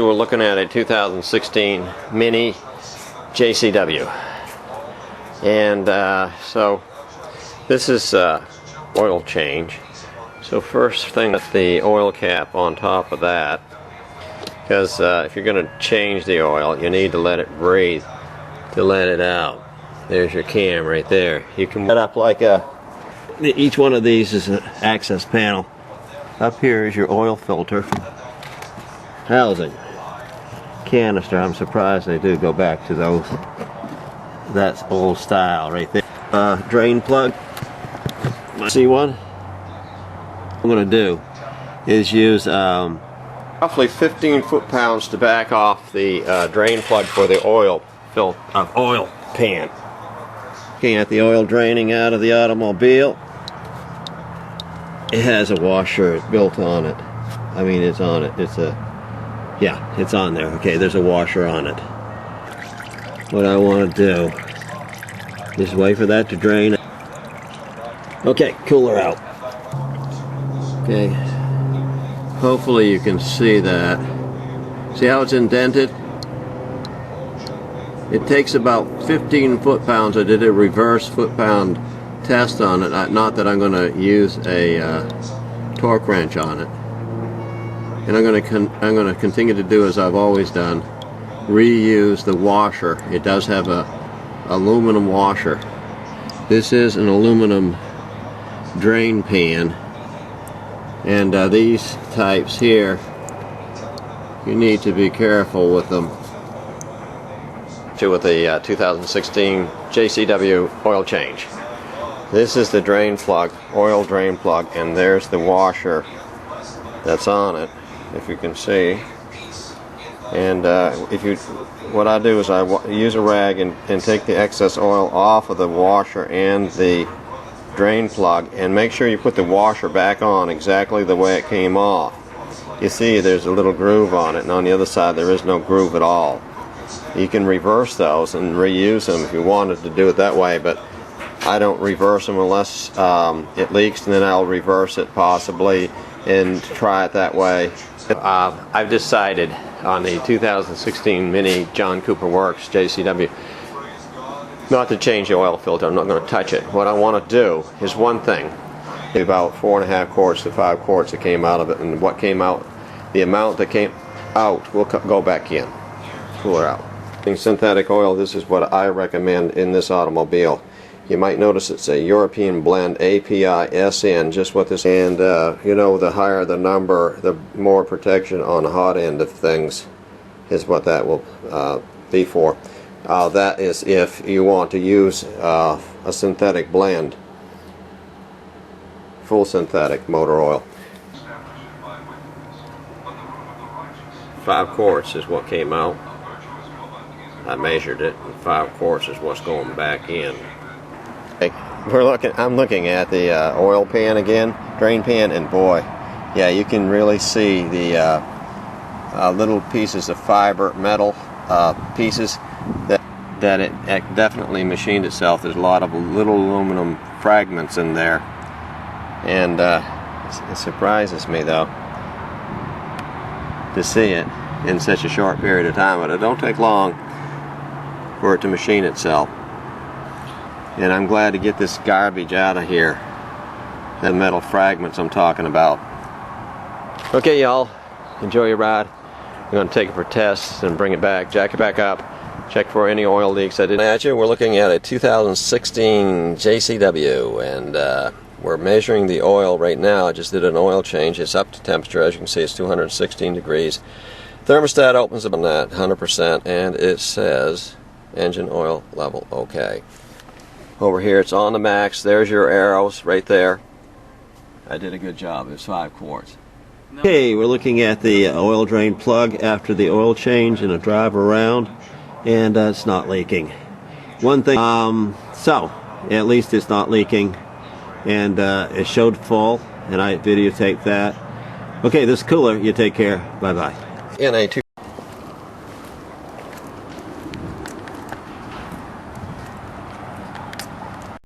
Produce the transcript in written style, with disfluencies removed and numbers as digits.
We're looking at a 2016 Mini JCW, and so this is oil change. So first thing, put the oil cap on top of that, because if you're going to change the oil, you need to let it breathe to let it out. There's your cam right there. You can set up like each one of these is an access panel. Up here is your oil filter housing. Canister, I'm surprised they do go back to those. That's old style right there. Drain plug. See one? What I'm going to do is use roughly 15 foot-pounds to back off the drain plug for the oil pan. Looking at the oil draining out of the automobile. It has a washer built on it. I mean, it's on it. Yeah, it's on there. Okay, there's a washer on it. What I want to do is wait for that to drain. Okay, cooler out. Okay, hopefully you can see that. See how it's indented? It takes about 15 foot-pounds. I did a reverse foot-pound test on it. Not that I'm going to use a torque wrench on it. And I'm going to continue to do as I've always done, reuse the washer. It does have a aluminum washer. This is an aluminum drain pan, and these types here, you need to be careful with them. With the 2016 JCW oil change. This is the drain plug, oil drain plug, and there's the washer that's on it, if you can see. And what I do is I use a rag and take the excess oil off of the washer and the drain plug, and make sure you put the washer back on exactly the way it came off. You see there's a little groove on it, and on the other side there is no groove at all. You can reverse those and reuse them if you wanted to do it that way, but I don't reverse them unless it leaks, and then I'll reverse it possibly and try it that way. I've decided on the 2016 Mini John Cooper Works JCW not to change the oil filter. I'm not going to touch it. What I want to do is one thing. About 4.5 quarts to 5 quarts that came out of it, and what came out, the amount that came out will go back in. Cooler out. Synthetic oil, this is what I recommend in this automobile. You might notice it's a European blend, API-SN, just what this, and you know, the higher the number, the more protection on the hot end of things is what that will be for. That is if you want to use a synthetic blend, full synthetic motor oil. 5 quarts is what came out. I measured it, and 5 quarts is what's going back in. I'm looking at the oil pan again, drain pan, and boy, yeah, you can really see the little pieces of fiber, metal pieces that it definitely machined itself. There's a lot of little aluminum fragments in there, and it surprises me though to see it in such a short period of time, but it don't take long for it to machine itself. And I'm glad to get this garbage out of here, the metal fragments I'm talking about. Okay, y'all, enjoy your ride. I'm going to take it for tests and bring it back, jack it back up, check for any oil leaks I did. We're looking at a 2016 JCW, and we're measuring the oil right now. I just did an oil change. It's up to temperature. As you can see, it's 216 degrees. Thermostat opens up on that 100%, and it says engine oil level okay. Over here it's on the max. There's your arrows right there. I did a good job. It's 5 quarts. Okay, we're looking at the oil drain plug after the oil change and a drive around, and it's not leaking. One thing, so at least it's not leaking, and it showed full, and I videotaped that. Okay, this is Cooler. You take care. Bye bye. In a